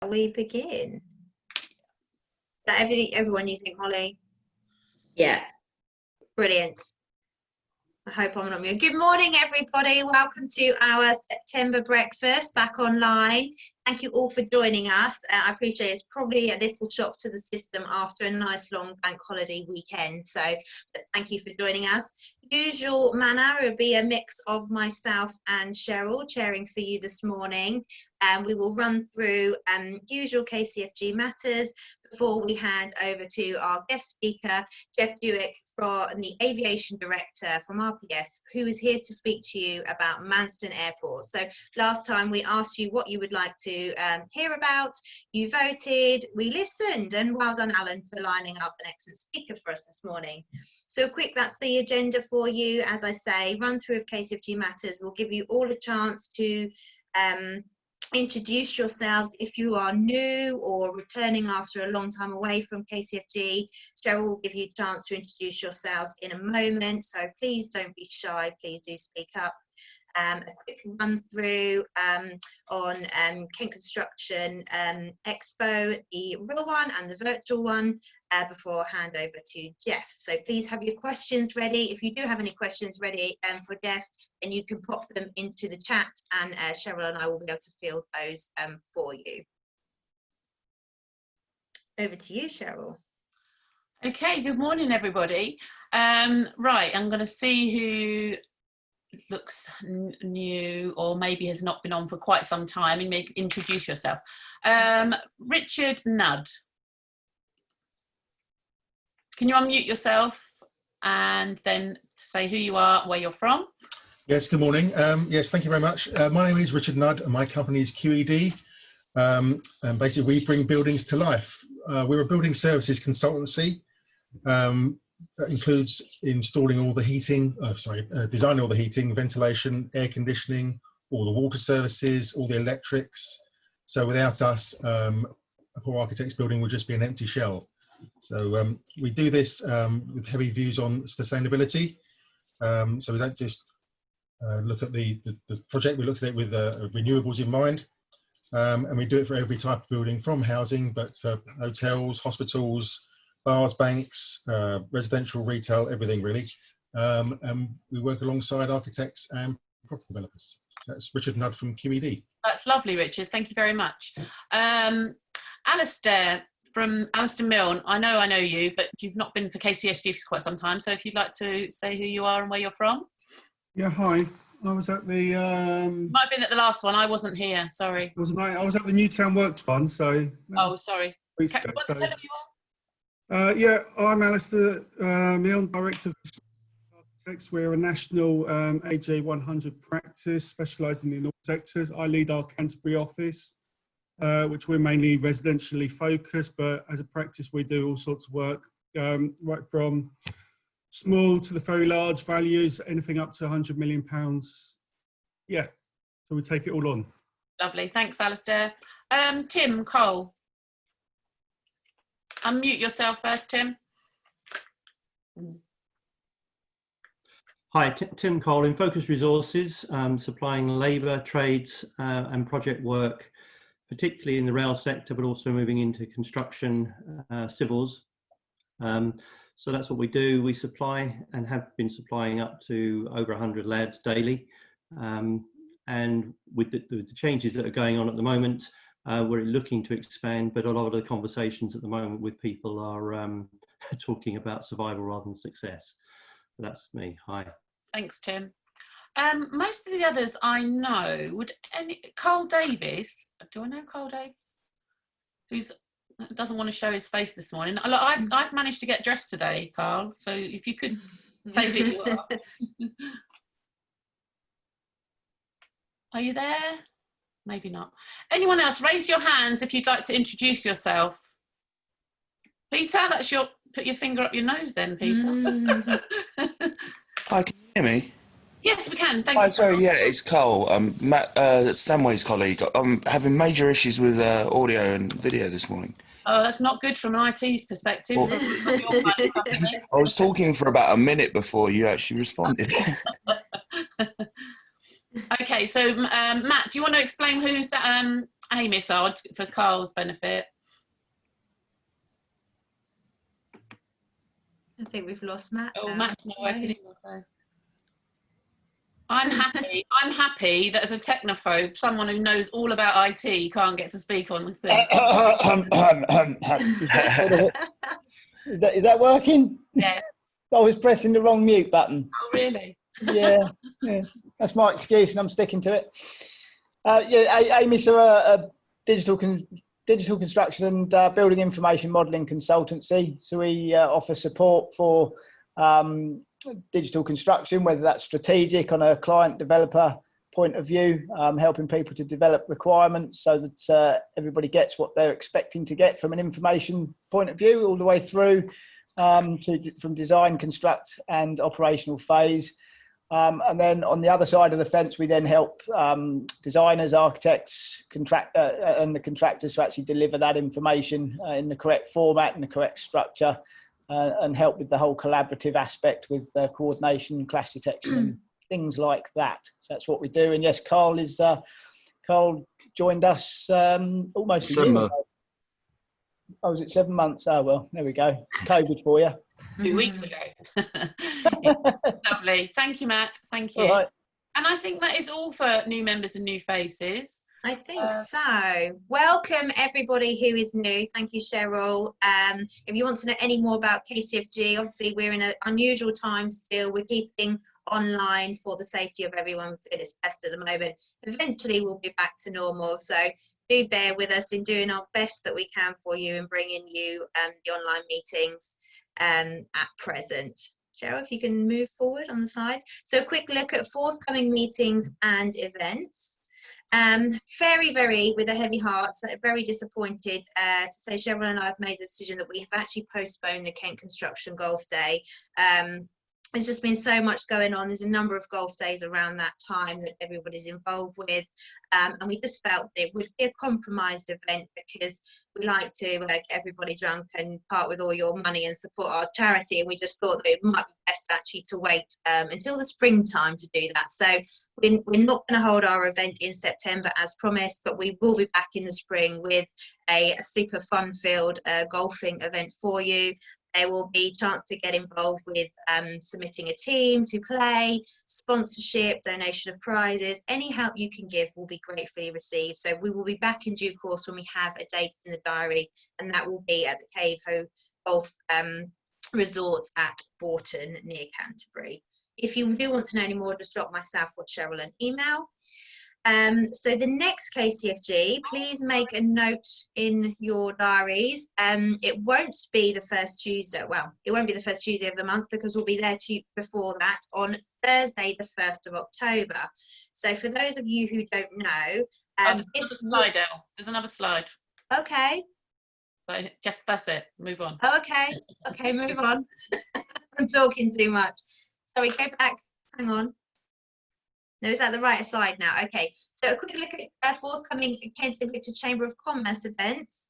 we begin? Is that everyone you think, Holly? Yeah. Brilliant. I hope I'm not mute. Good morning, everybody. Welcome to our September breakfast back online. Thank you all for joining us. I appreciate it's probably a little shock to the system after a nice long bank holiday weekend. So thank you for joining us. Usual manner, it will be a mix of myself and Cheryl chairing for you this morning. We will run through usual KCFG matters before we hand over to our guest speaker, Jeff Dewick, from the Aviation Director from RPS, who is here to speak to you about Manston Airport. So last time we asked you what you would like to hear about, you voted, we listened, and well done, Alan, for lining up an excellent speaker for us this morning. So quick, that's the agenda for you. As I say, run through of KCFG matters. We'll give you all a chance to introduce yourselves if you are new or returning after a long time away from KCFG. Cheryl will give you a chance to introduce yourselves in a moment, so please don't be shy, please do speak up. A quick run through on Kent Construction Expo, the real one and the virtual one, before I hand over to Jeff. So please have your questions ready. If you do have any questions ready for Jeff, then you can pop them into the chat, and Cheryl and I will be able to field those for you. Over to you, Cheryl. Okay, good morning, everybody. Right, I'm going to see who looks new or maybe has not been on for quite some time, and introduce yourself. Richard Nudd. Can you unmute yourself and then say who you are, where you're from? Yes, good morning. Yes, thank you very much. My name is Richard Nudd and my company is QED. And basically we bring buildings to life. We're a building services consultancy. That includes installing all the heating, designing all the heating, ventilation, air conditioning, all the water services, all the electrics. So without us, a poor architect's building would just be an empty shell. So we do this with heavy views on sustainability. So we don't just look at the project, we look at it with renewables in mind. And we do it for every type of building, from housing, but for hotels, hospitals, bars, banks, residential, retail, everything really. And we work alongside architects and property developers. So that's Richard Nudd from QED. That's lovely, Richard. Thank you very much. Alistair from Alistair Milne. I know you, but you've not been for KCSG for quite some time. So if you'd like to say who you are and where you're from. Yeah, hi. I was at the... Might have been at the last one. I wasn't here, sorry. Wasn't I? I was at the Newtown Works one, so... Oh, sorry. What to tell you are? Yeah, I'm Alistair Milne, Director of Architects. We're a national AJ 100 practice specialising in all sectors. I lead our Canterbury office, which we're mainly residentially focused, but as a practice we do all sorts of work, right from small to the very large values, anything up to £100 million. Yeah, so we take it all on. Lovely, thanks Alistair. Tim Cole. Unmute yourself first, Tim. Hi, Tim Cole in Focus Resources, supplying labour, trades and project work, particularly in the rail sector, but also moving into construction, civils. So that's what we do. We supply and have been supplying up to over 100 lads daily. And with the changes that are going on at the moment, we're looking to expand, but a lot of the conversations at the moment with people are talking about survival rather than success. So that's me. Hi. Thanks, Tim. Most of the others I know. Carl Davis? Do I know Carl Davis? Who's doesn't want to show his face this morning. Look, I've managed to get dressed today, Carl. So if you could say who you are. Are you there? Maybe not. Anyone else? Raise your hands if you'd like to introduce yourself. Peter, that's your. Put your finger up your nose, then, Peter. Hi, can you hear me? Yes, we can. Thank Hi, you. sorry, yeah, it's Cole. Matt, Stanway's colleague. I'm having major issues with audio and video this morning. Oh, that's not good from an IT perspective. Well, I was talking for about a minute before you actually responded. Okay, so Matt, do you want to explain who's Amy, so for Carl's benefit. I think we've lost Matt. Oh, now. Matt's not working either, so. I'm happy that as a technophobe, someone who knows all about IT can't get to speak on the thing. Is that working? Yes. I was pressing the wrong mute button. Oh, really? Yeah, that's my excuse, and I'm sticking to it. Amy's a digital construction and building information modelling consultancy. So we offer support for digital construction, whether that's strategic on a client developer point of view, helping people to develop requirements so that everybody gets what they're expecting to get from an information point of view, all the way through from design, construct and operational phase. And then on the other side of the fence, we then help designers, architects, and the contractors to actually deliver that information in the correct format and the correct structure, and help with the whole collaborative aspect with coordination, clash detection, and things like that. So that's what we do. And yes, Carl joined us almost a year ago. Oh, was it 7 months? Oh, well, there we go. COVID for you. 2 weeks ago. Yeah, lovely. Thank you, Matt. Thank you. All right. And I think that is all for new members and new faces. I think so. Welcome everybody who is new. Thank you, Cheryl. If you want to know any more about KCFG, obviously we're in an unusual time still. We're keeping online for the safety of everyone. We feel it's best at the moment. Eventually we'll be back to normal. So do bear with us in doing our best that we can for you and bringing you the online meetings at present. Cheryl, if you can move forward on the slides. So a quick look at forthcoming meetings and events. Very, with a heavy heart, so very disappointed to say Cheryl and I have made the decision that we have actually postponed the Kent Construction Golf Day. There's just been so much going on. There's a number of golf days around that time that everybody's involved with, and we just felt that it would be a compromised event because we like to get everybody drunk and part with all your money and support our charity, and we just thought that it might be best actually to wait until the springtime to do that. So we're not going to hold our event in September as promised, but we will be back in the spring with a super fun-filled golfing event for you. There will be a chance to get involved with submitting a team to play, sponsorship, donation of prizes. Any help you can give will be gratefully received. So we will be back in due course when we have a date in the diary, and that will be at the Cave Ho Golf Resort at Bourton near Canterbury. If you do want to know any more, just drop myself or Cheryl an email. So the next KCFG, please make a note in your diaries. It won't be the first Tuesday. Well, it won't be the first Tuesday of the month because we'll be there before that on Thursday, the 1st of October. So for those of you who don't know, there's another slide. Okay. So just that's it. Move on. Oh, okay, move on. I'm talking too much. Sorry, go back. Hang on. No, is that the right side now? Okay, so a quick look at forthcoming Kent and Victor Chamber of Commerce events.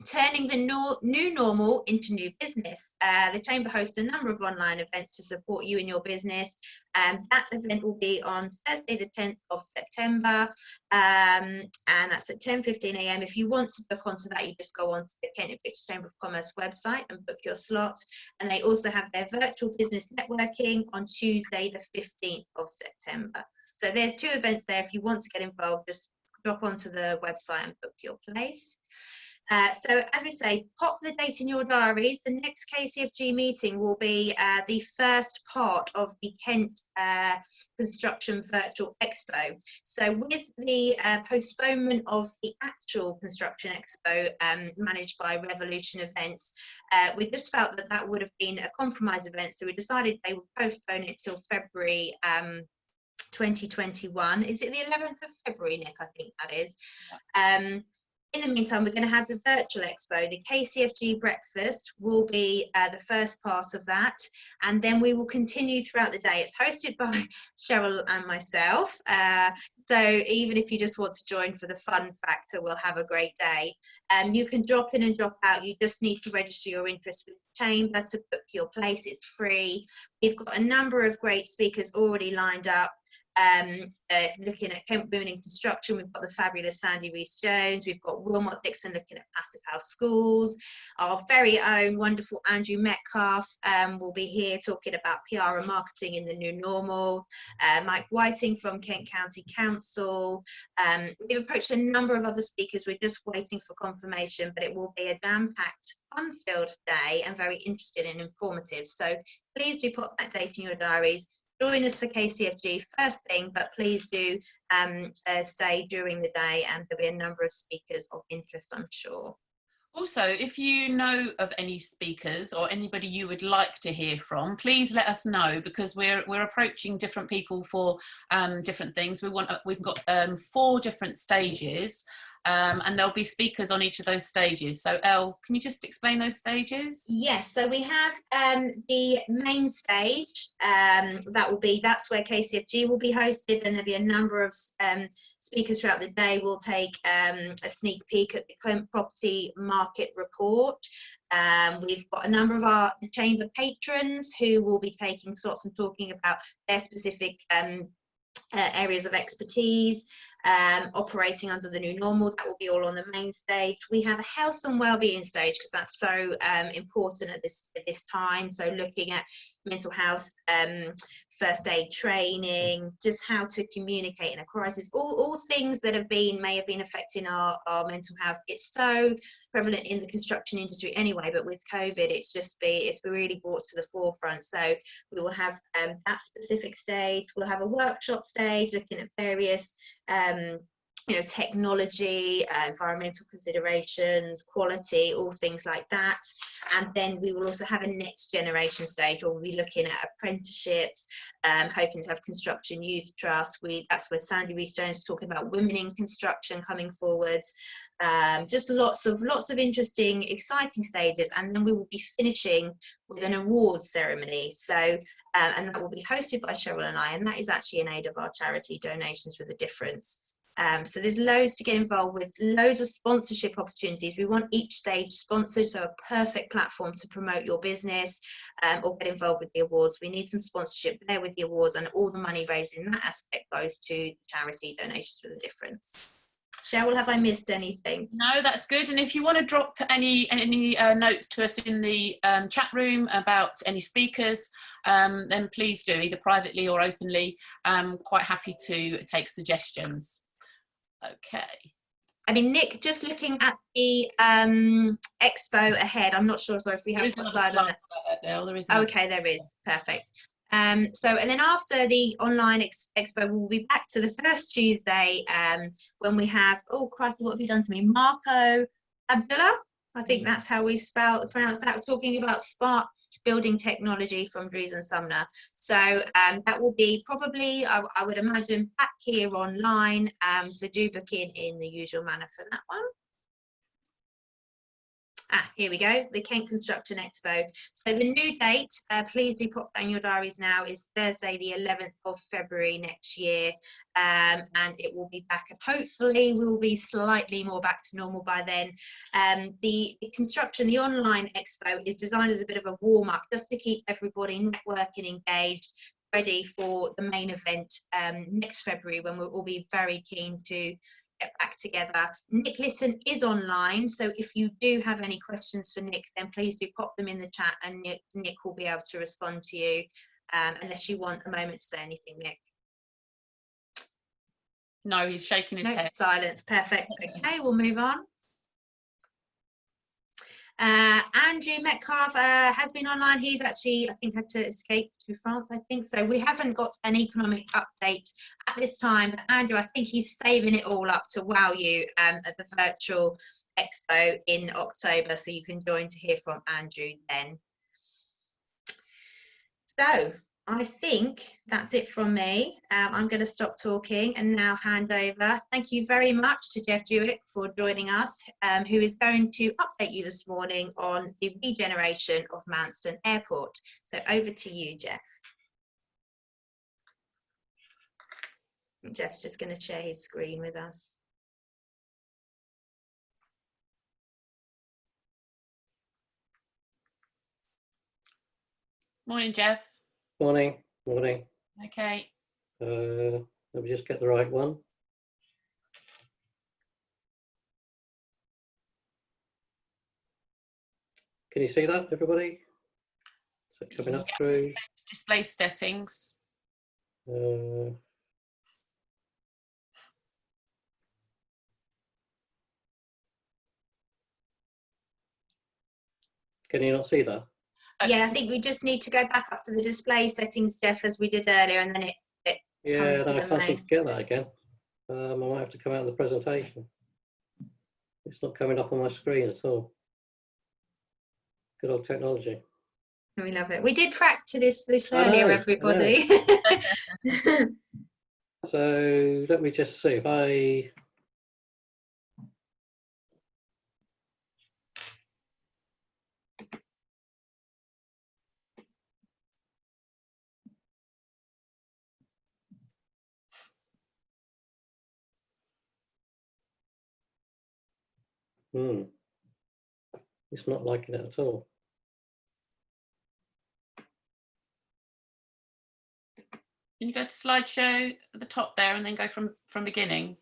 Turning the new normal into new business. The Chamber hosts a number of online events to support you in your business. That event will be on Thursday the 10th of September, and that's at 10:15 a.m. If you want to book onto that, you just go onto the Kent and Victor Chamber of Commerce website and book your slot. And they also have their virtual business networking on Tuesday the 15th of September. So there's 2 events there. If you want to get involved, just drop onto the website and book your place. So as we say, pop the date in your diaries. The next KCFG meeting will be the first part of the Kent Construction Virtual Expo. So with the postponement of the actual Construction Expo managed by Revolution Events, we just felt that that would have been a compromise event. So we decided they would postpone it till February 2021. Is it the 11th of February, Nick? I think that is. In the meantime, we're going to have the virtual expo. The KCFG breakfast will be the first part of that, and then we will continue throughout the day. It's hosted by Cheryl and myself, so even if you just want to join for the fun factor, we'll have a great day. You can drop in and drop out. You just need to register your interest with the Chamber to book your place. It's free. We've got a number of great speakers already lined up. looking at Kent Women in Construction. We've got the fabulous Sandy Rees-Jones. We've got Wilmot Dixon looking at passive house schools. Our very own wonderful Andrew Metcalf will be here talking about PR and marketing in the new normal. Mike Whiting from Kent County Council. We've approached a number of other speakers. We're just waiting for confirmation, but it will be a damn-packed, fun-filled day and very interesting and informative. So please do put that date in your diaries. Join us for KCFG first thing, but please do stay during the day, and there'll be a number of speakers of interest, I'm sure. Also, if you know of any speakers or anybody you would like to hear from, please let us know, because we're approaching different people for different things. We've got 4 different stages, and there'll be speakers on each of those stages. So Elle, can you just explain those stages? Yes, so we have the main stage. That's where KCFG will be hosted, and there'll be a number of speakers throughout the day. We'll take a sneak peek at the Kent property market report. We've got a number of our chamber patrons who will be taking slots and talking about their specific areas of expertise, operating under the new normal. That will be all on the main stage. We have a health and wellbeing stage, because that's so important at this time. So looking at mental health, first aid training, just how to communicate in a crisis, all things that may have been affecting our mental health. It's so prevalent in the construction industry anyway, but with COVID, it's been really brought to the forefront. So we will have that specific stage. We'll have a workshop stage looking at various technology, environmental considerations, quality, all things like that. And then we will also have a next generation stage where we'll be looking at apprenticeships, hoping to have construction youth trust. That's where Sandy Rees-Jones is talking about women in construction coming forwards. Just lots of interesting, exciting stages, and then we will be finishing with an awards ceremony. So, and that will be hosted by Cheryl and I, and that is actually in aid of our charity Donations with a Difference. So there's loads to get involved with, loads of sponsorship opportunities. We want each stage sponsored, so a perfect platform to promote your business or get involved with the awards. We need some sponsorship there with the awards, and all the money raised in that aspect goes to charity Donations with a Difference. Cheryl, have I missed anything? No, that's good. And if you want to drop any notes to us in the chat room about any speakers, then please do, either privately or openly. I'm quite happy to take suggestions. Okay. I mean, Nick, just looking at the expo ahead, I'm not sure, sorry if we have a slide on it. There is. Okay, there is. Perfect. And then after the online expo, we'll be back to the first Tuesday when we have, oh crikey, what have you done to me? Marco Abdullah, I think that's how we pronounce that. We're talking about smart building technology from Dries and Sumner. So that will be probably, I would imagine, back here online. So do book in the usual manner for that one. Here we go, the Kent Construction Expo. So the new date, please do pop down your diaries now, is Thursday the 11th of February next year, and it will be back, and hopefully we'll be slightly more back to normal by then. The online expo is designed as a bit of a warm-up, just to keep everybody networking, engaged, ready for the main event next February, when we'll all be very keen to get back together. Nick Litton is online, so if you do have any questions for Nick, then please do pop them in the chat, and Nick will be able to respond to you, unless you want a moment to say anything, Nick. No, he's shaking his head. Silence. Perfect. Okay, we'll move on. Andrew Metcalf has been online. He's actually, I think, had to escape to France, I think. So we haven't got an economic update at this time. But Andrew, I think he's saving it all up to wow you at the virtual expo in October. So you can join to hear from Andrew then. So I think that's it from me. I'm going to stop talking and now hand over. Thank you very much to Jeff Dewick for joining us, who is going to update you this morning on the regeneration of Manston Airport. So over to you, Jeff. Jeff's just going to share his screen with us. Morning, Jeff. Morning. Okay. Let me just get the right one. Can you see that, everybody? Is it coming up through? Display settings. Can you not see that? Yeah, I think we just need to go back up to the display settings, Jeff, as we did earlier, and then it Yeah, comes to no, I the can't seem main. to get that again. I might have to come out of the presentation. It's not coming up on my screen at all. Good old technology. We love it. We did practice this I earlier, know, everybody. So let me just see if I. It's not liking it at all. Can you go to slideshow at the top there and then go from beginning?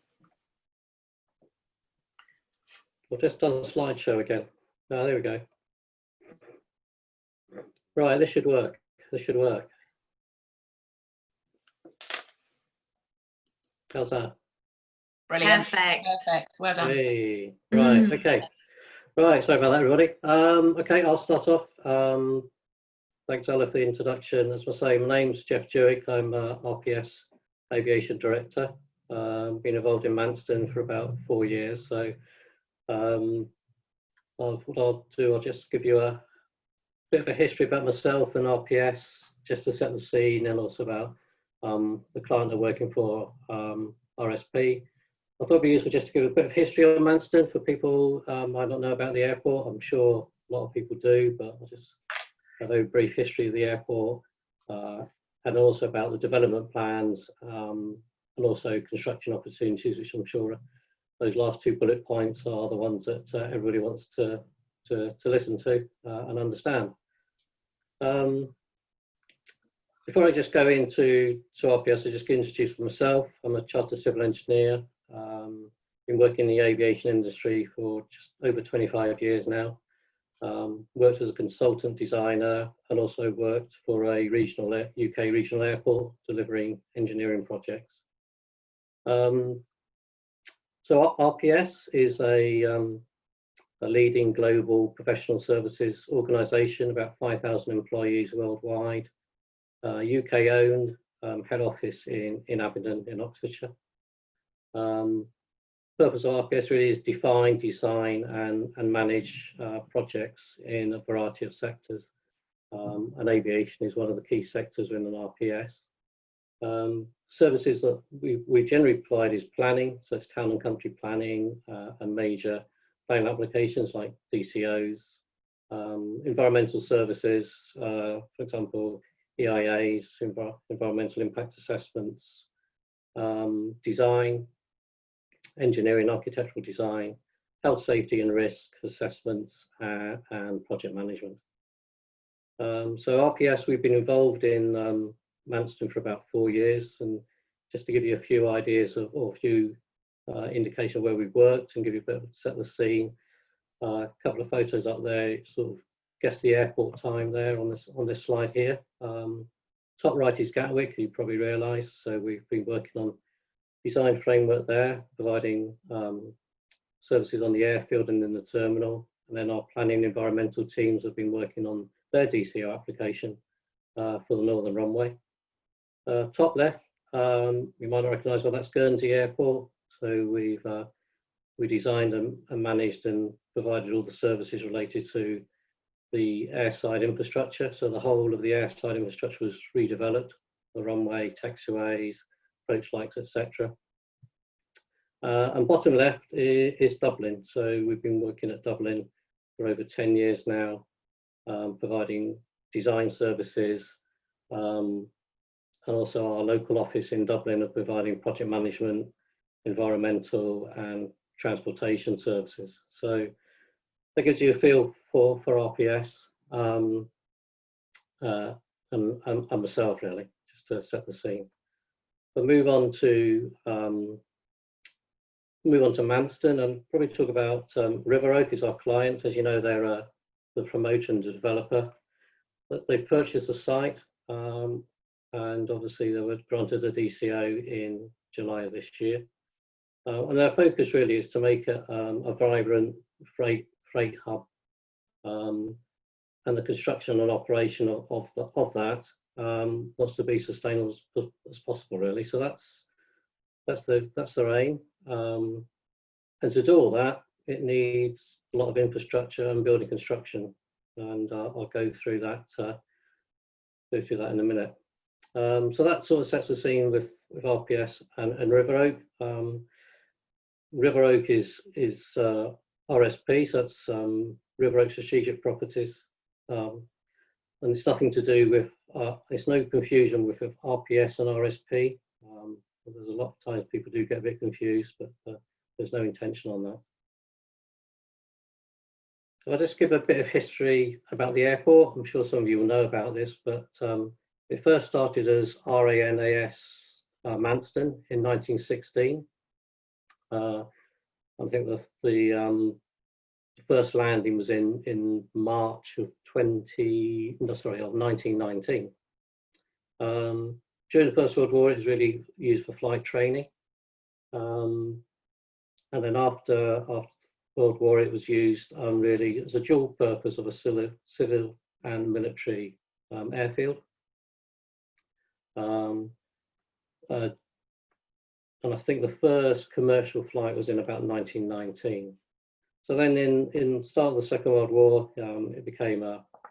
I've just done a slideshow again. Oh, there we go. Right, this should work. This should work. How's that? Brilliant. Perfect. Perfect. Well done. Hey, right, okay. Right, sorry about that, everybody. Okay, I'll start off. Thanks, Ella, for the introduction. As I say, my name's Jeff Jewick. I'm RPS Aviation Director. Been involved in Manston for about 4 years. So what I'll do, I'll just give you a bit of a history about myself and RPS, just to set the scene, and also about the client I'm working for, RSP. I thought it'd be useful just to give a bit of history on Manston for people might not know about the airport. I'm sure a lot of people do, but I'll just a very brief history of the airport, and also about the development plans, and also construction opportunities, which I'm sure those last 2 bullet points are the ones that everybody wants to listen to and understand. Before I just go into RPS, I just get introduced myself. I'm a chartered civil engineer. Been working in the aviation industry for just over 25 years now. Worked as a consultant designer, and also worked for a regional UK regional airport delivering engineering projects. So RPS is a leading global professional services organisation, about 5,000 employees worldwide, UK owned, head office in Abingdon in Oxfordshire. Purpose of RPS really is define, design and manage projects in a variety of sectors, and aviation is one of the key sectors within an RPS. Services that we generally provide is planning, so it's town and country planning and major planning applications like DCOs, environmental services, for example, EIAs, environmental impact assessments, design, engineering, architectural design, health, safety and risk assessments, and project management. So RPS, we've been involved in Manston for about 4 years, and just to give you a few ideas of, or a few indication of where we've worked and give you a bit of set the scene. A couple of photos up there, sort of guess the airport time there on this slide here. Top right is Gatwick, you probably realise. So we've been working on design framework there, providing services on the airfield and in the terminal. And then our planning environmental teams have been working on their DCO application for the Northern Runway. Top left, you might not recognise, well, that's Guernsey Airport. So we designed and managed and provided all the services related to the airside infrastructure. So the whole of the airside infrastructure was redeveloped, the runway, taxiways, approach lights, etc. And bottom left is Dublin. So we've been working at Dublin for over 10 years now, providing design services, and also our local office in Dublin are providing project management, environmental and transportation services. So that gives you a feel for RPS and myself, really, just to set the scene. But move on to Manston and probably talk about River Oak is our client. As you know, they're the promoter and developer. But they purchased the site, and obviously they were granted a DCO in July of this year. And their focus really is to make it a vibrant freight hub, and the construction and operation of that wants to be sustainable as possible, really. So that's their aim. And to do all that, it needs a lot of infrastructure and building construction, and I'll go through that in a minute. So that sort of sets the scene with RPS and River Oak. River Oak is RSP, so that's River Oak Strategic Properties, and it's nothing to do with. It's no confusion with RPS and RSP. There's a lot of times people do get a bit confused, but there's no intention on that. So I'll just give a bit of history about the airport. I'm sure some of you will know about this, but it first started as RANAS Manston in 1916. I think the first landing was in March of 1919. During the First World War, it was really used for flight training, and then after World War, it was used really as a dual purpose of a civil and military airfield. And I think the first commercial flight was in about 1919. So then in the start of the Second World War, it became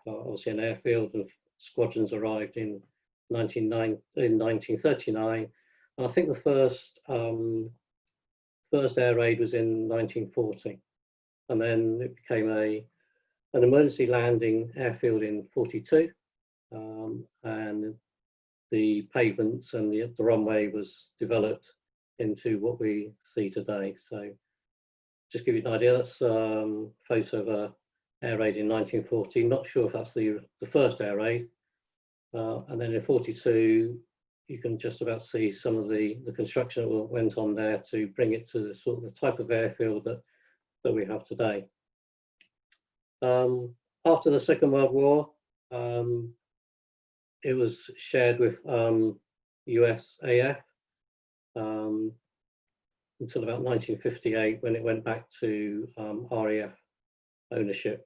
obviously an airfield, and squadrons arrived in 1939. And I think the first air raid was in 1940. And then it became an emergency landing airfield in 42. And the pavements and the runway was developed into what we see today. So just give you an idea, that's a photo of an air raid in 1940. Not sure if that's the first air raid. And then in 42, you can just about see some of the construction that went on there to bring it to the sort of the type of airfield that we have today. After the Second World War, it was shared with USAF until about 1958, when it went back to RAF ownership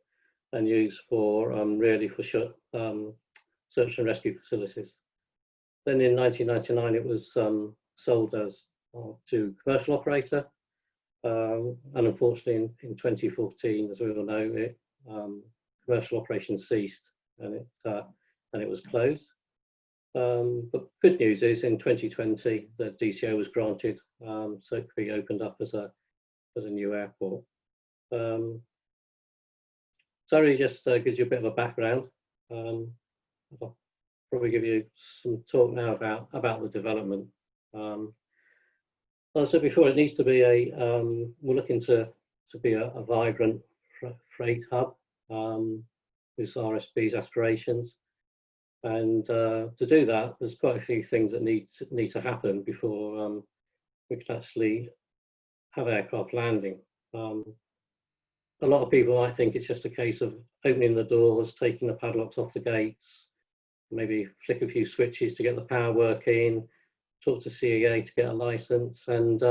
and used for really for search and rescue facilities. Then in 1999, it was sold as to commercial operator, and unfortunately in 2014, as we all know, commercial operations ceased and it was closed. But good news is in 2020 the DCO was granted, so it could be opened up as a new airport. So really just gives you a bit of a background. I'll probably give you some talk now about the development. As I said before, it needs to be we're looking to be a vibrant freight hub with RSP's aspirations. And to do that, there's quite a few things that need to happen before we can actually have aircraft landing. A lot of people might think it's just a case of opening the doors, taking the padlocks off the gates, maybe flick a few switches to get the power working, talk to CAA to get a license, and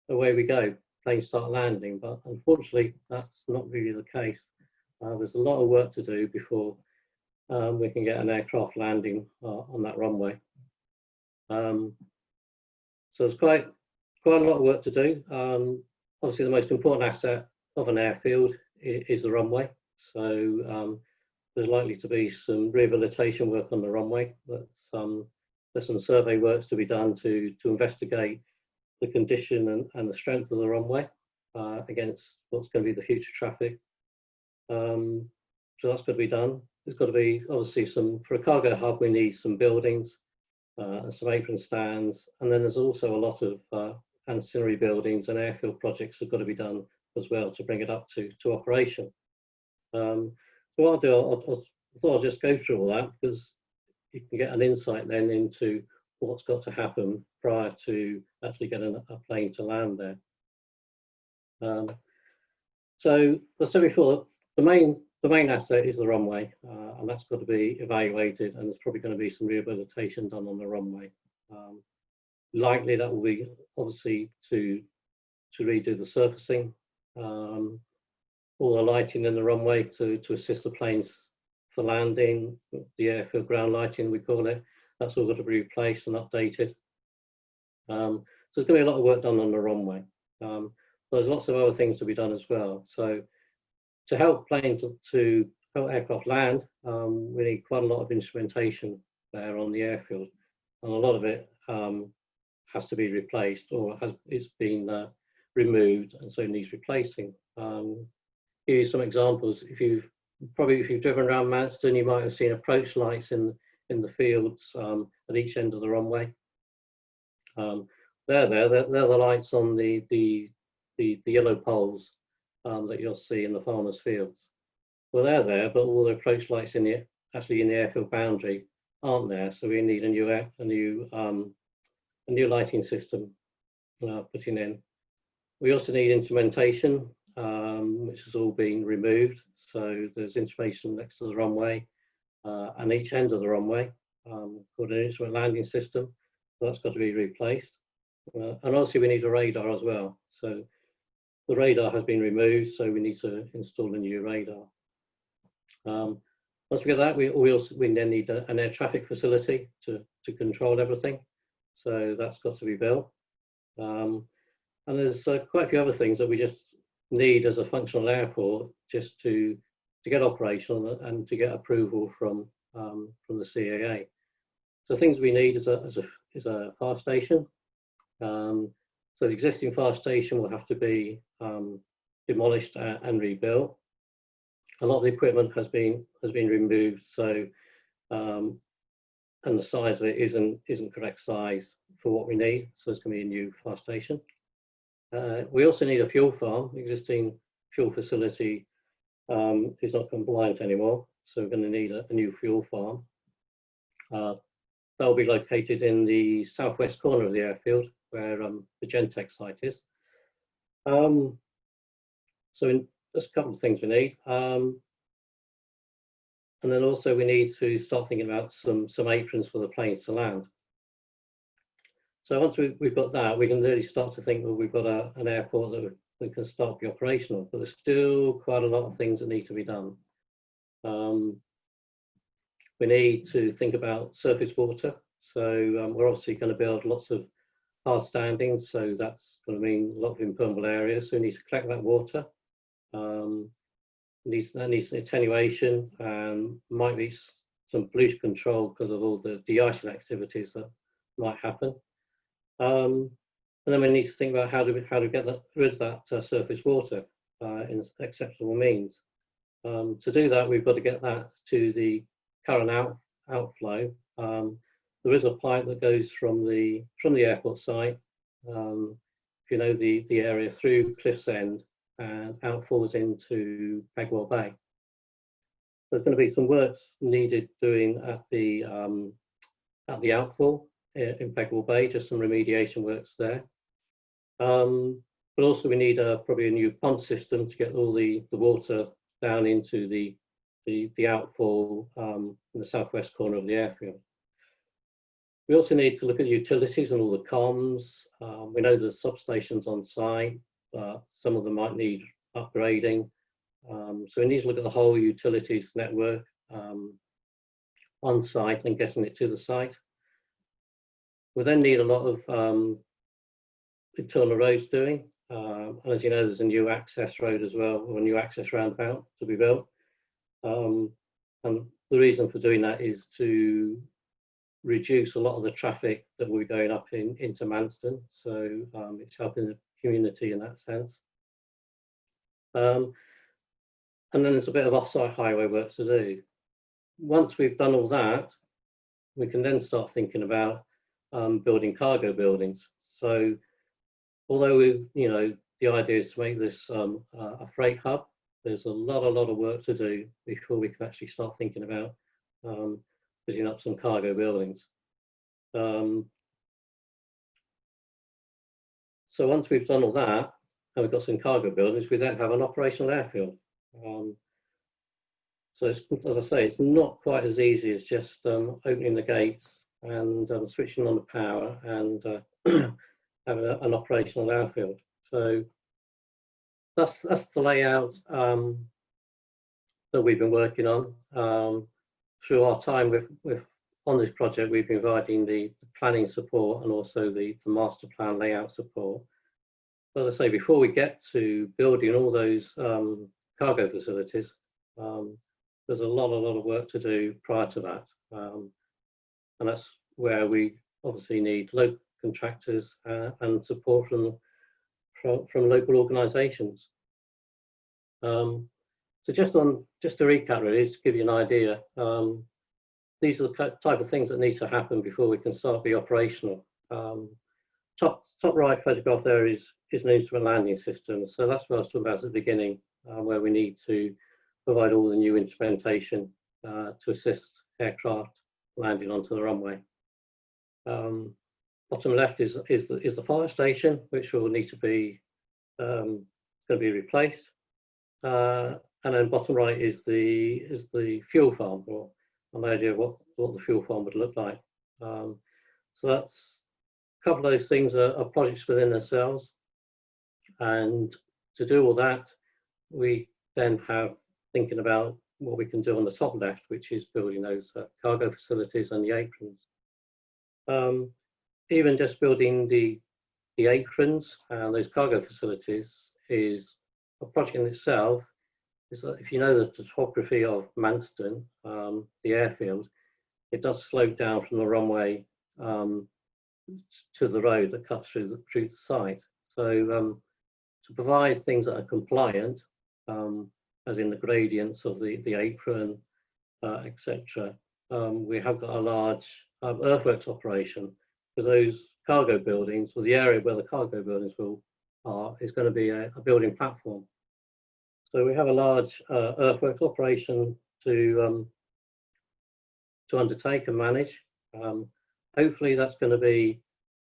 away we go. Planes start landing. But unfortunately, that's not really the case. There's a lot of work to do before we can get an aircraft landing on that runway. So there's quite a lot of work to do. Obviously, the most important asset of an airfield is the runway. So there's likely to be some rehabilitation work on the runway. There's some survey works to be done to investigate the condition and the strength of the runway against what's going to be the future traffic. So that's got to be done. There's got to be obviously for a cargo hub, we need some buildings and some apron stands. And then there's also a lot of ancillary buildings and airfield projects have got to be done as well to bring it up to operation. So what I'll do, I thought I'll just go through all that, because you can get an insight then into what's got to happen prior to actually getting a plane to land there. So as I said before, the main asset is the runway, and that's got to be evaluated, and there's probably going to be some rehabilitation done on the runway. Likely that will be obviously to redo the surfacing, all the lighting in the runway to assist the planes for landing, the airfield ground lighting we call it, that's all got to be replaced and updated. So there's going to be a lot of work done on the runway. But there's lots of other things to be done as well. So to help aircraft land, we need quite a lot of instrumentation there on the airfield, and a lot of it has to be replaced or it's been removed, and so it needs replacing. Give you some examples. If you've driven around Manston, you might have seen approach lights in the fields at each end of the runway. They're the lights on the yellow poles that you'll see in the farmers' fields. Well, they're there, but all the approach lights actually in the airfield boundary aren't there. So we need a new lighting system putting in. We also need instrumentation, which has all been removed. So there's instrumentation next to the runway and each end of the runway called an instrument landing system. So that's got to be replaced. And also we need a radar as well. So the radar has been removed, so we need to install a new radar. Once we get that, we then need an air traffic facility to control everything. So that's got to be built. And there's quite a few other things that we just need as a functional airport just to get operational and to get approval from the CAA. So things we need is a fire station. So the existing fire station will have to be demolished and rebuilt. A lot of the equipment has been removed, so and the size of it isn't correct size for what we need. So it's going to be a new fire station. We also need a fuel farm. The existing fuel facility is not compliant anymore, so we're going to need a new fuel farm. That will be located in the southwest corner of the airfield, where the Gentech site is. So there's a couple of things we need. And then also we need to start thinking about some aprons for the planes to land. So once we've got that, we can really start to think, well, we've got an airport that we can start to be operational, but there's still quite a lot of things that need to be done. We need to think about surface water. So we're obviously going to build lots of hard standings, so that's going to mean a lot of impermeable areas. So we need to collect that water. That needs attenuation and might be some pollution control because of all the de-icing activities that might happen. And then we need to think about how to get rid of that surface water in acceptable means. To do that, we've got to get that to the current outflow. There is a pipe that goes from the airport site, if you know the area, through Cliff's End and outfalls into Pegwell Bay. There's going to be some works needed doing at the outfall in Pegwell Bay, just some remediation works there. But also we need probably a new pump system to get all the water down into the outfall in the southwest corner of the airfield. We also need to look at utilities and all the comms. We know there's substations on site, but some of them might need upgrading. So we need to look at the whole utilities network on site and getting it to the site. We then need a lot of internal roads doing. And as you know, there's a new access road as well, or a new access roundabout to be built. And the reason for doing that is to reduce a lot of the traffic that we're going up into Manston. So it's helping the community in that sense. And then there's a bit of off-site highway work to do. Once we've done all that, we can then start thinking about building cargo buildings. So although the idea is to make this a freight hub, there's a lot of work to do before we can actually start thinking about putting up some cargo buildings. So once we've done all that, and we've got some cargo buildings, we then have an operational airfield. So it's, as I say, it's not quite as easy as just opening the gates and switching on the power and having an operational airfield. So that's the layout that we've been working on. Through our time on this project, we've been providing the planning support and also the master plan layout support. As I say, before we get to building all those cargo facilities, there's a lot of work to do prior to that. And that's where we obviously need local contractors and support from local organisations. So just to recap, really, just to give you an idea, these are the type of things that need to happen before we can start be operational. Top right photograph there is an instrument landing system. So that's what I was talking about at the beginning, where we need to provide all the new instrumentation to assist aircraft landing onto the runway. Bottom left is the fire station, which will need to be going to be replaced, and then bottom right is the fuel farm, or an idea of what the fuel farm would look like. So that's a couple of those things are projects within themselves, and to do all that, we then have thinking about what we can do on the top left, which is building those cargo facilities and the aprons. Even just building the aprons and those cargo facilities is a project in itself. Is that if you know the topography of Manston, the airfield, it does slope down from the runway to the road that cuts through the site. So to provide things that are compliant, as in the gradients of the apron, etc., we have got a large earthworks operation for those cargo buildings, or the area where the cargo buildings is going to be a building platform. So we have a large earthworks operation to undertake and manage. Hopefully that's going to be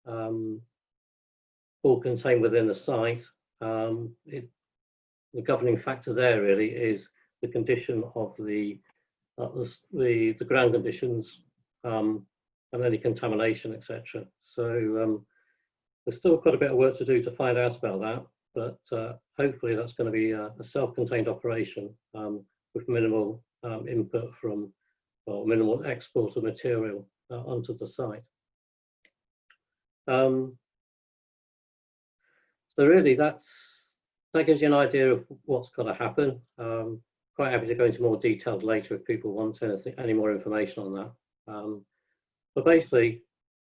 all contained within the site. The governing factor there really is the condition of the ground conditions and any contamination, etc. So there's still quite a bit of work to do to find out about that, but hopefully that's going to be a self-contained operation with minimal input from, or minimal export of material onto the site. So really that gives you an idea of what's got to happen. Quite happy to go into more details later if people want any more information on that. But basically,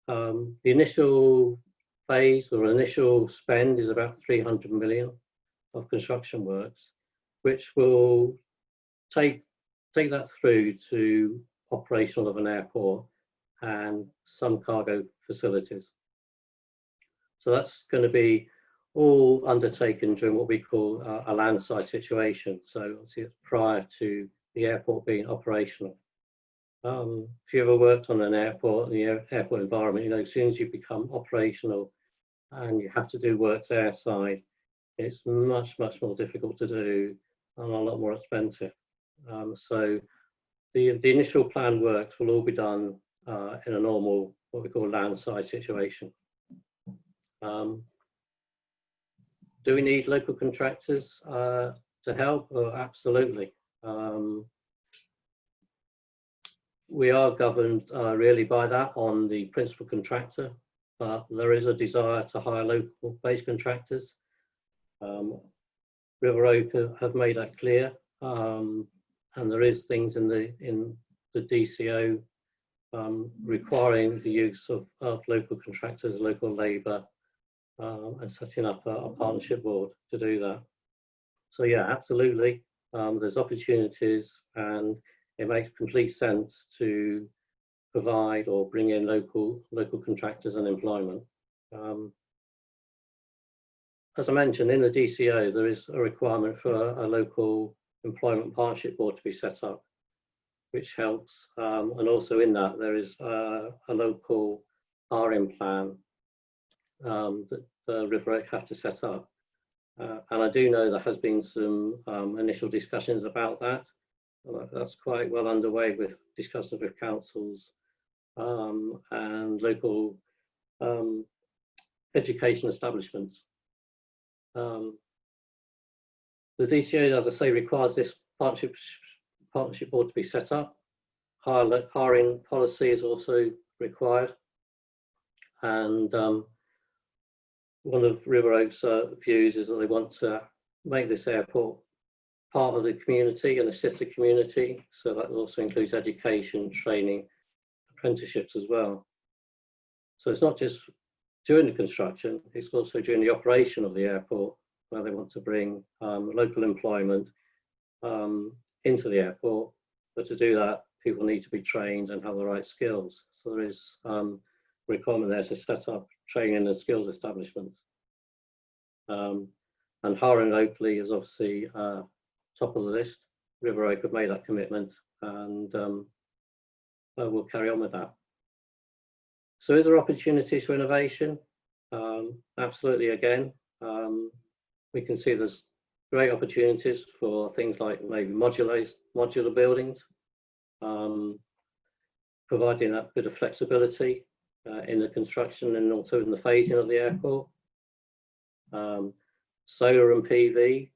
the initial phase or initial spend is about 300 million of construction works, which will take that through to operational of an airport and some cargo facilities. So that's going to be all undertaken during what we call a landside situation. So obviously it's prior to the airport being operational. If you ever worked on an airport, the airport environment, you know, as soon as you become operational and you have to do works airside, it's much more difficult to do and a lot more expensive. So the initial planned works will all be done in a normal, what we call landside situation. Do we need local contractors to help? Absolutely. We are governed really by that on the principal contractor, but there is a desire to hire local based contractors. River Oak have made that clear, and there is things in the DCO requiring the use of local contractors, local labour, and setting up a partnership board to do that. So yeah, absolutely, there's opportunities, and it makes complete sense to provide or bring in local contractors and employment. As I mentioned, in the DCO, there is a requirement for a local employment partnership board to be set up, which helps. And also in that, there is a local RM plan that River Oak have to set up. And I do know there has been some initial discussions about that. That's quite well underway with discussions with councils and local education establishments. The DCO, as I say, requires this partnership board to be set up. Hiring policy is also required. And one of River Oak's views is that they want to make this airport part of the community and assist the community. So that also includes education, training, apprenticeships as well. So it's not just during the construction, it's also during the operation of the airport where they want to bring local employment into the airport. But to do that, people need to be trained and have the right skills. So there is requirement there to set up training and skills establishments. And hiring locally is obviously top of the list. River Oak have made that commitment, and we'll carry on with that. So is there opportunities for innovation? Absolutely, again. We can see there's great opportunities for things like maybe modular buildings, providing that bit of flexibility in the construction and also in the phasing of the airport. Solar and PV,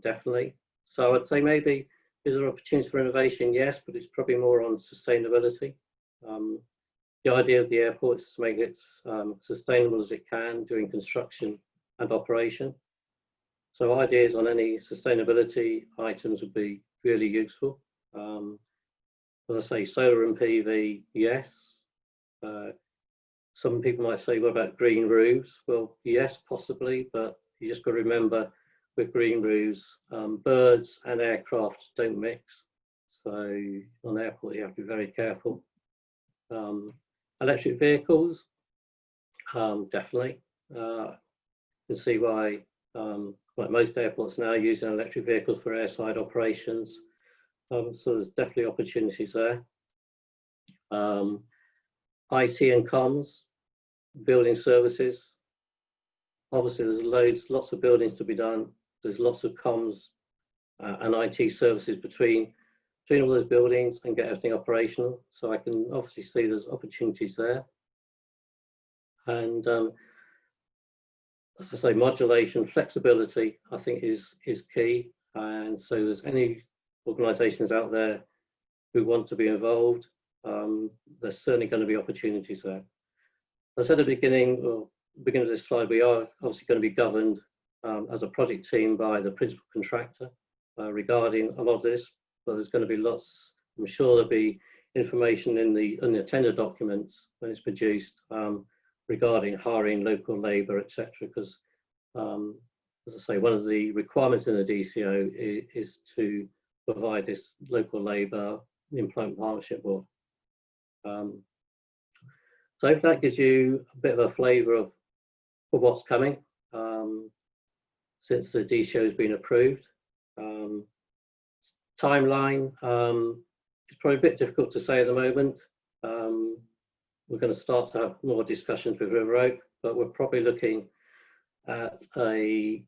definitely. So I'd say maybe is there opportunities for innovation? Yes, but it's probably more on sustainability. The idea of the airport is to make it sustainable as it can during construction and operation. So ideas on any sustainability items would be really useful. As I say, solar and PV, yes. Some people might say, what about green roofs? Well, yes, possibly, but you just got to remember with green roofs, birds and aircraft don't mix. So on airports, you have to be very careful. Electric vehicles, definitely. You can see why like most airports now are using electric vehicles for airside operations. So there's definitely opportunities there. IT and comms, building services. Obviously, there's lots of buildings to be done. There's lots of comms and IT services between all those buildings and get everything operational. So I can obviously see there's opportunities there. And as I say, modulation, flexibility, I think is key. And so there's any organisations out there who want to be involved, there's certainly going to be opportunities there. As I said at the beginning of this slide, we are obviously going to be governed as a project team by the principal contractor regarding a lot of this, but there's going to be lots, I'm sure there'll be information in the tender documents when it's produced regarding hiring local labour, etc. Because as I say, one of the requirements in the DCO is to provide this local labour employment partnership board. So if that gives you a bit of a flavour of what's coming since the DCO has been approved. Timeline, it's probably a bit difficult to say at the moment. We're going to start to have more discussions with River Oak, but we're probably looking at I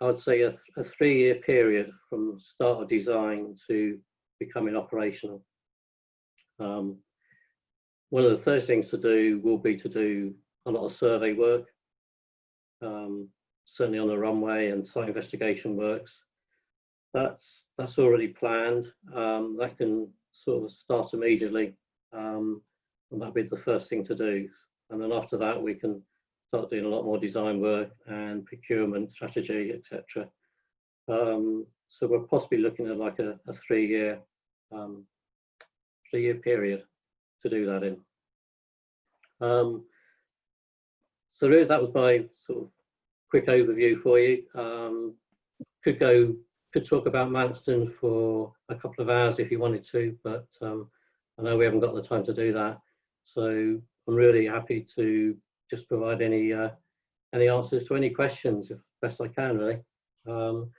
would say a 3-year period from start of design to becoming operational. One of the first things to do will be to do a lot of survey work, certainly on the runway and site investigation works. That's already planned. That can sort of start immediately, and that'll be the first thing to do. And then after that, we can start doing a lot more design work and procurement strategy, etc. So we're possibly looking at like a 3-year period to do that in. So really that was my sort of quick overview for you. Could talk about Manston for a couple of hours if you wanted to, but I know we haven't got the time to do that. So I'm really happy to just provide any answers to any questions if best I can, really. And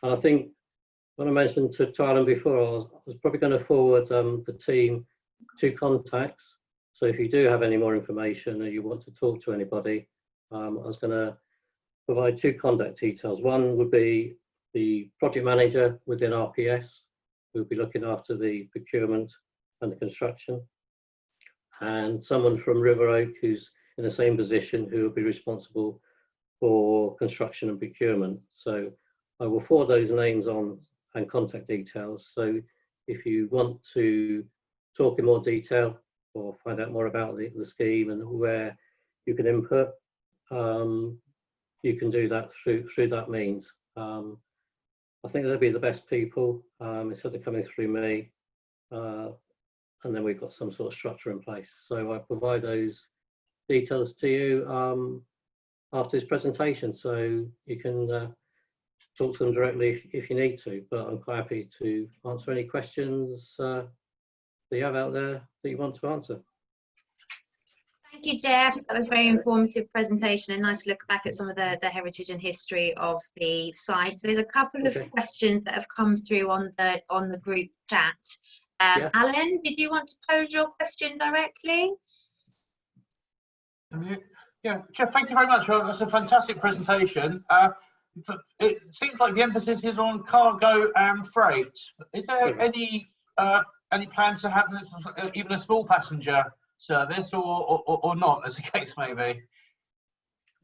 I think when I mentioned to Alan before, I was probably going to forward the team 2 contacts So if you do have any more information or you want to talk to anybody, I was going to provide 2 contact details. One would be the project manager within RPS, who will be looking after the procurement and the construction, and someone from River Oak who's in the same position, who will be responsible for construction and procurement. So I will forward those names on and contact details. So if you want to talk in more detail or find out more about the scheme and where you can input, you can do that through that means. I think they'll be the best people instead of coming through me. And then we've got some sort of structure in place. So I provide those details to you after this presentation, so you can talk to them directly if you need to. But I'm quite happy to answer any questions that you have out there that you want to answer. Thank you, Jeff. That was a very informative presentation and nice look back at some of the heritage and history of the site. So there's a couple of questions that have come through on the group chat. Alan, did you want to pose your question directly? Yeah, Jeff, thank you very much. That's a fantastic presentation. It seems like the emphasis is on cargo and freight. Is there any plans to have even a small passenger service, or not, as the case may be?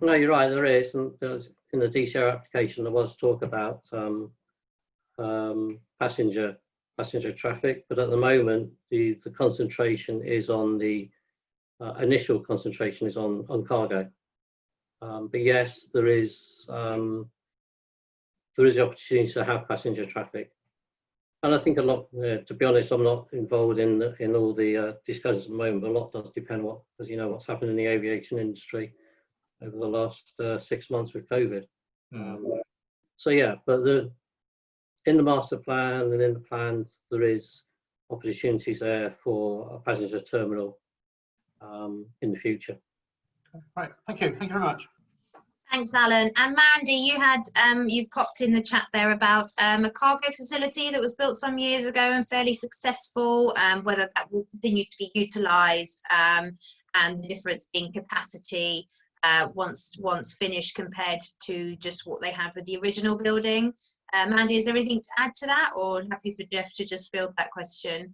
No, you're right, there is. And in the DCR application, there was talk about passenger traffic, but at the moment the concentration is on the initial concentration is on cargo. But yes, there is the opportunity to have passenger traffic, and I think a lot. To be honest, I'm not involved in all the discussions at the moment, but a lot does depend on as you know, what's happened in the aviation industry over the last 6 months with COVID. So yeah, but in the master plan and in the plans, there is opportunities there for a passenger terminal in the future. Right, thank you very much. Thanks, Alan. And Mandy, you had you've popped in the chat there about a cargo facility that was built some years ago and fairly successful, whether that will continue to be utilised, and the difference in capacity once finished compared to just what they had with the original building. Mandy, is there anything to add to that, or happy for Jeff to just field that question?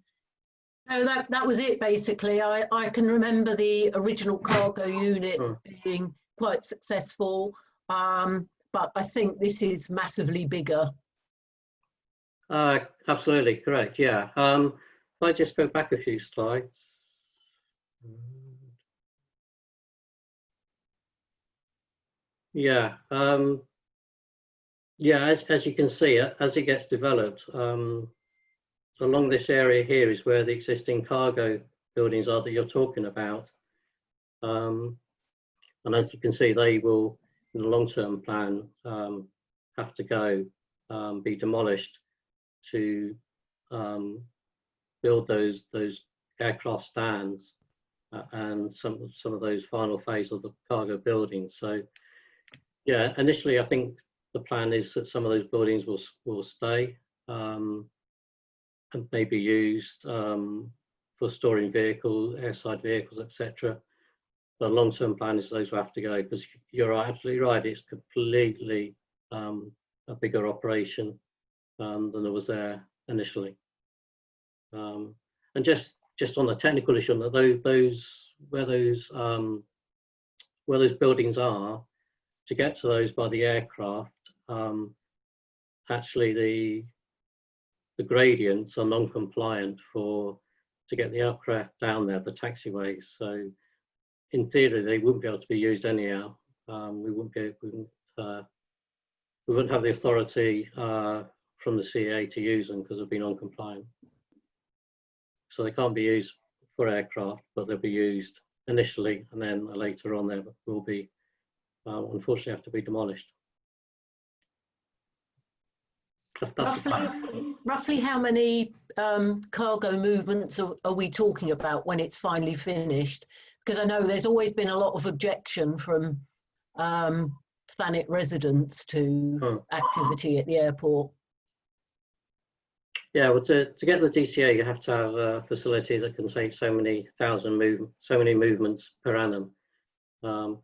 No, that was it basically. I can remember the original cargo unit being quite successful, but I think this is massively bigger. Absolutely correct, yeah. If I just go back a few slides. Yeah, yeah, as you can see, as it gets developed, along this area here is where the existing cargo buildings are that you're talking about. And as you can see, they will, in the long-term plan, have to go, be demolished to build those aircraft stands and some of those final phase of the cargo buildings. So yeah, initially I think the plan is that some of those buildings will stay and may be used for storing vehicles, airside vehicles, etc. The long-term plan is those will have to go, because you're absolutely right, it's completely a bigger operation than there was there initially. And just on the technical issue, where those buildings are, to get to those by the aircraft, actually the gradients are non-compliant to get the aircraft down there, the taxiways. So in theory, they wouldn't be able to be used anyhow. We wouldn't have the authority from the CAA to use them because they've been non-compliant. So they can't be used for aircraft, but they'll be used initially, and then later on they will be, unfortunately, have to be demolished. Roughly how many cargo movements are we talking about when it's finally finished? Because I know there's always been a lot of objection from Thanet residents to activity at the airport. Yeah, well, to get the DCA, you have to have a facility that can take so many movements per annum. To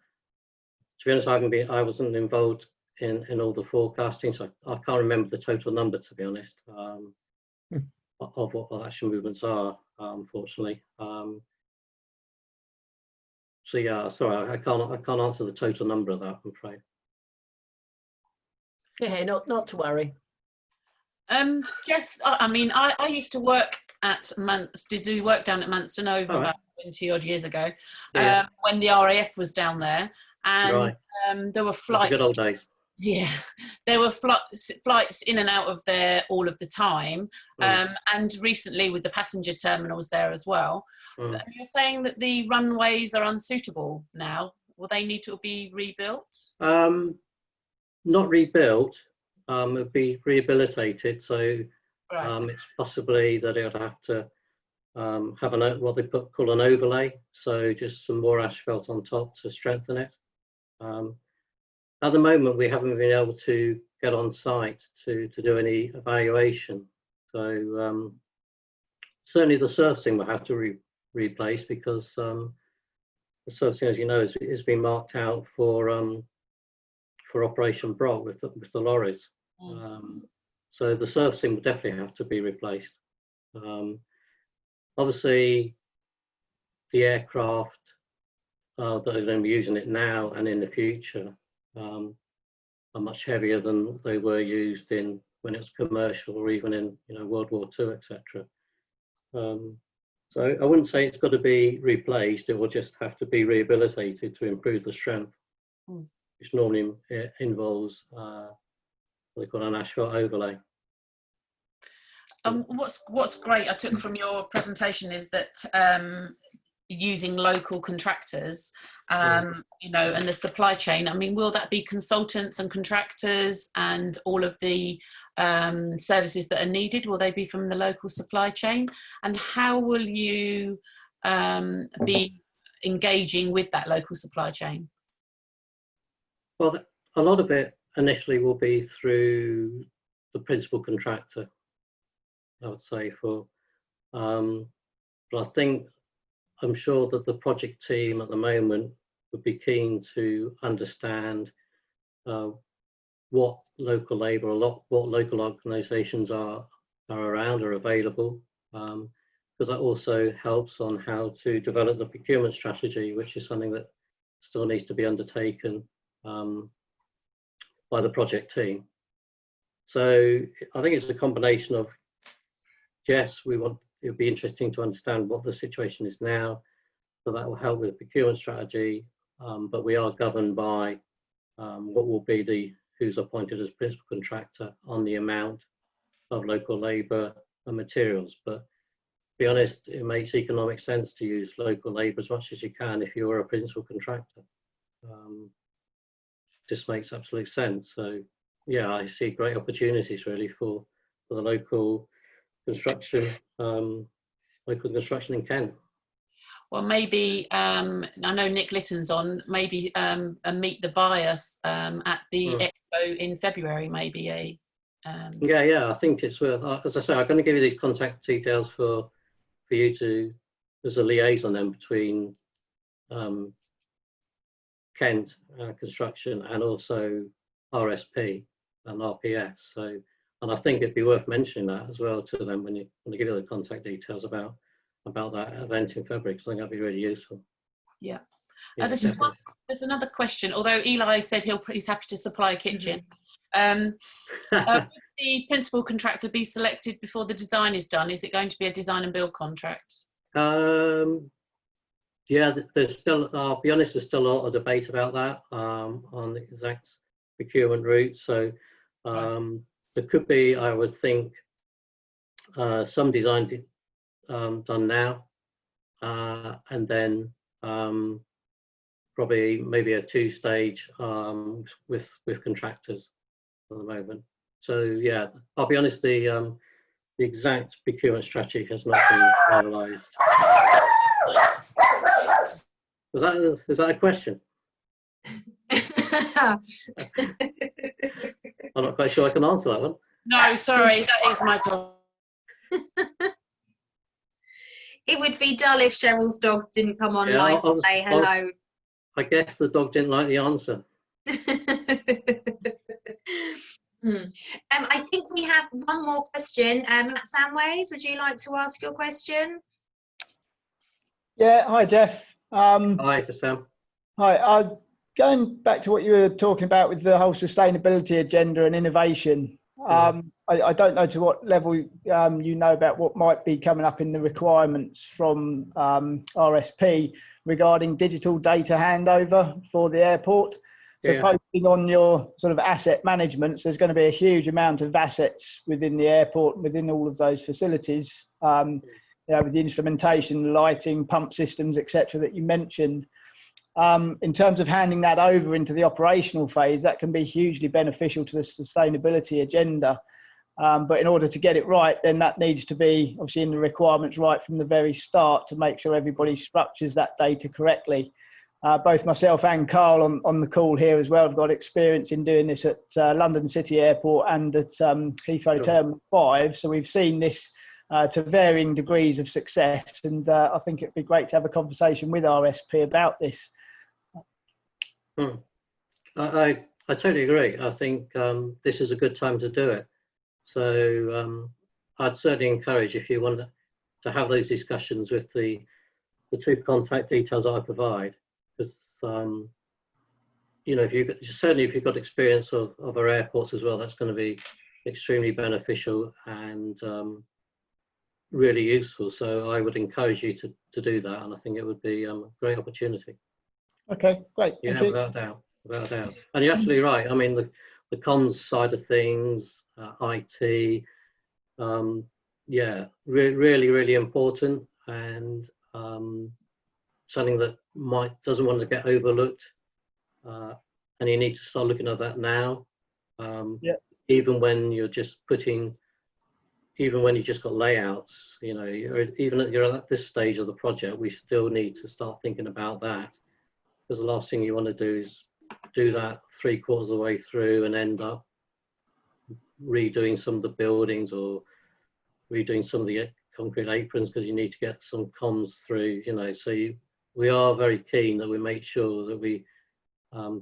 be honest, I wasn't involved in all the forecasting, so I can't remember the total number, to be honest, of what the actual movements are, unfortunately. So yeah, sorry, I can't answer the total number of that, I'm afraid. Yeah, not to worry. Jeff, I mean, I used to work at do work down at Manston Over about 20 odd years ago, when the RAF was down there, and there were flights. Good old days. Yeah, there were flights in and out of there all of the time, and recently with the passenger terminals there as well. You're saying that the runways are unsuitable now. Will they need to be rebuilt? Not rebuilt. It would be rehabilitated. So it's possibly that it would have to have what they call an overlay. So just some more asphalt on top to strengthen it. At the moment, we haven't been able to get on site to do any evaluation. So certainly the surfacing will have to replace, because the surfacing, as you know, has been marked out for Operation Brock with the lorries. So the surfacing will definitely have to be replaced. Obviously, the aircraft that are going to be using it now and in the future are much heavier than they were used in when it was commercial, or even in World War II, etc. So I wouldn't say it's got to be replaced. It will just have to be rehabilitated to improve the strength, which normally involves what they call an asphalt overlay. What's great I took from your presentation is that using local contractors, and the supply chain. I mean, will that be consultants and contractors and all of the services that are needed? Will they be from the local supply chain? And how will you be engaging with that local supply chain? Well, a lot of it initially will be through the principal contractor, I would say, but I'm sure that the project team at the moment would be keen to understand what local labour or what local organisations are around or available, because that also helps on how to develop the procurement strategy, which is something that still needs to be undertaken by the project team. So I think it's a combination of, yes, it would be interesting to understand what the situation is now, so that will help with the procurement strategy, but we are governed by what will be who's appointed as principal contractor on the amount of local labour and materials. But to be honest, it makes economic sense to use local labour as much as you can if you're a principal contractor. Just makes absolute sense. So yeah, I see great opportunities really for the local construction in Kent. Well, maybe I know Nick Litton's on. Maybe meet the buyers at the Expo in February. Maybe Yeah. I think it's worth. As I say, I'm going to give you these contact details for you to, as a liaison then between Kent Construction and also RSP and RPS. So, and I think it'd be worth mentioning that as well to them when I give you the contact details about that event in February, because I think that'd be really useful. Yeah. Yeah, there's another question, although Eli said he's happy to supply a kitchen. Will the principal contractor be selected before the design is done? Is it going to be a design and build contract? Yeah, there's still, I'll be honest, there's still a lot of debate about that on the exact procurement route. So there could be, I would think, some design done now, and then probably maybe a two-stage with contractors at the moment. So yeah, I'll be honest, the exact procurement strategy has not been finalised. Is that a question? I'm not quite sure I can answer that one. No, sorry, that is my job. It would be dull if Cheryl's dogs didn't come online to say hello. I guess the dog didn't like the answer. I think we have one more question. Matt Samways, would you like to ask your question? Yeah, hi Jeff. Hi, Sam. Hi, going back to what you were talking about with the whole sustainability agenda and innovation. I don't know to what level you know about what might be coming up in the requirements from RSP regarding digital data handover for the airport. So focusing on your sort of asset management, so there's going to be a huge amount of assets within the airport, within all of those facilities, with the instrumentation, lighting, pump systems, etc. that you mentioned. In terms of handing that over into the operational phase, that can be hugely beneficial to the sustainability agenda. But in order to get it right, then that needs to be obviously in the requirements right from the very start to make sure everybody structures that data correctly. Both myself and Carl on the call here as well have got experience in doing this at London City Airport and at Heathrow Terminal 5. So we've seen this to varying degrees of success. And I think it'd be great to have a conversation with RSP about this. I totally agree. I think this is a good time to do it. So I'd certainly encourage, if you want to have those discussions with the two contact details that I provide, because if you've got experience of our airports as well, that's going to be extremely beneficial and really useful. So I would encourage you to do that, and I think it would be a great opportunity. Okay, great. Yeah, without a doubt, without a doubt. And you're absolutely right. I mean, the comms side of things, IT, really, really important, and something that doesn't want to get overlooked. And you need to start looking at that now. Even when you're just even when you've just got layouts, even if you're at this stage of the project, we still need to start thinking about that. Because the last thing you want to do is do that 3/4 of the way through and end up redoing some of the buildings or redoing some of the concrete aprons because you need to get some comms through, So we are very keen that we make sure that we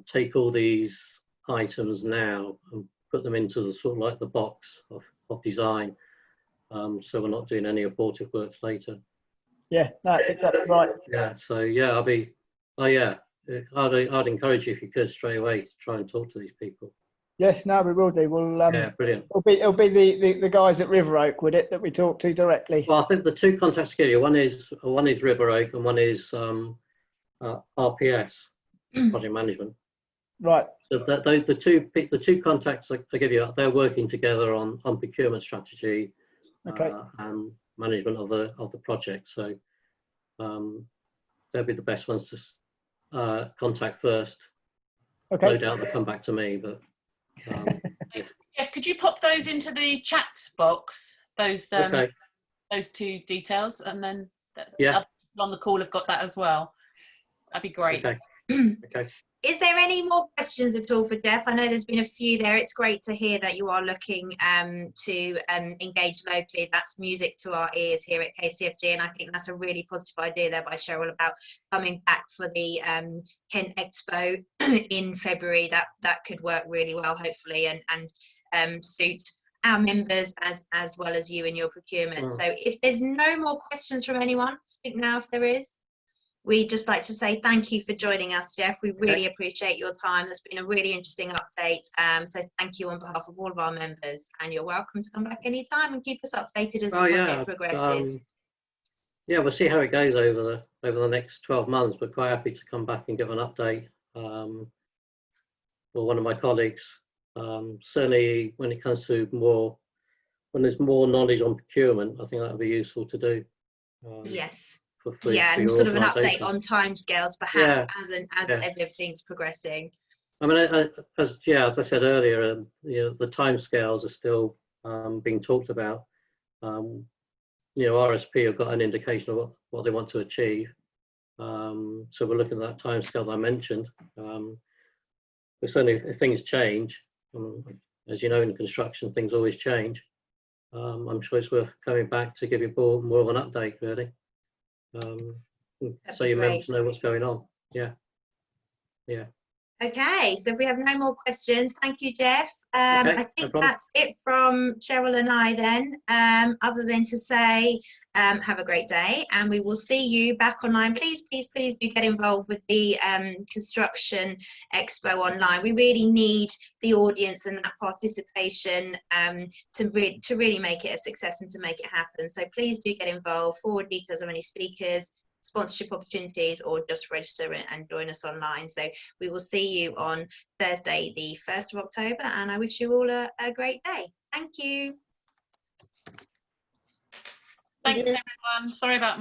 take all these items now and put them into the sort of like the box of design, so we're not doing any abortive works later. Yeah, that's exactly right. Yeah, so yeah, I'd encourage you, if you could, straight away to try and talk to these people. Yes, no, we will do. We'll yeah, brilliant. It'll be the guys at River Oak, would it, that we talk to directly? Well, I think the two contacts here, one is River Oak and one is RPS, project management. Right. So the two contacts I give you, they're working together on procurement strategy, and management of the project. So they'll be the best ones to contact first. Okay. No doubt they'll come back to me, but. Jeff, could you pop those into the chat box? Those two details, and then other people on the call have got that as well. That'd be great. Okay. Okay. Is there any more questions at all for Jeff? I know there's been a few there. It's great to hear that you are looking to engage locally. That's music to our ears here at KCFG, and I think that's a really positive idea there by Cheryl about coming back for the Kent Expo in February. That could work really well, hopefully, and suit our members as well as you and your procurement. So if there's no more questions from anyone, speak now if there is. We'd just like to say thank you for joining us, Jeff. We really appreciate your time. It's been a really interesting update. So thank you on behalf of all of our members, and you're welcome to come back anytime and keep us updated as the project progresses. We'll see how it goes over the next 12 months. We're quite happy to come back and give an update. Or one of my colleagues, certainly when it comes to when there's more knowledge on procurement, I think that would be useful to do. Yes. For and sort of an update on timescales, perhaps, as everything's progressing. I mean, as I said earlier, the timescales are still being talked about. RSP have got an indication of what they want to achieve. So we're looking at that timescale that I mentioned. But certainly, if things change, as you know, in construction, things always change. I'm sure it's worth coming back to give you more of an update, really. So you remember to know what's going on. Yeah. Yeah. Okay, so if we have no more questions, thank you, Jeff. Okay, I think no that's it from Cheryl and I then, other than to say have a great day, and we will see you back online. Please, please, please do get involved with the Construction Expo online. We really need the audience and that participation to really make it a success and to make it happen. So please do get involved. Forward details of any speakers, sponsorship opportunities, or just register and join us online. So we will see you on Thursday the 1st of October, and I wish you all a great day. Thank you. Thanks everyone. Sorry about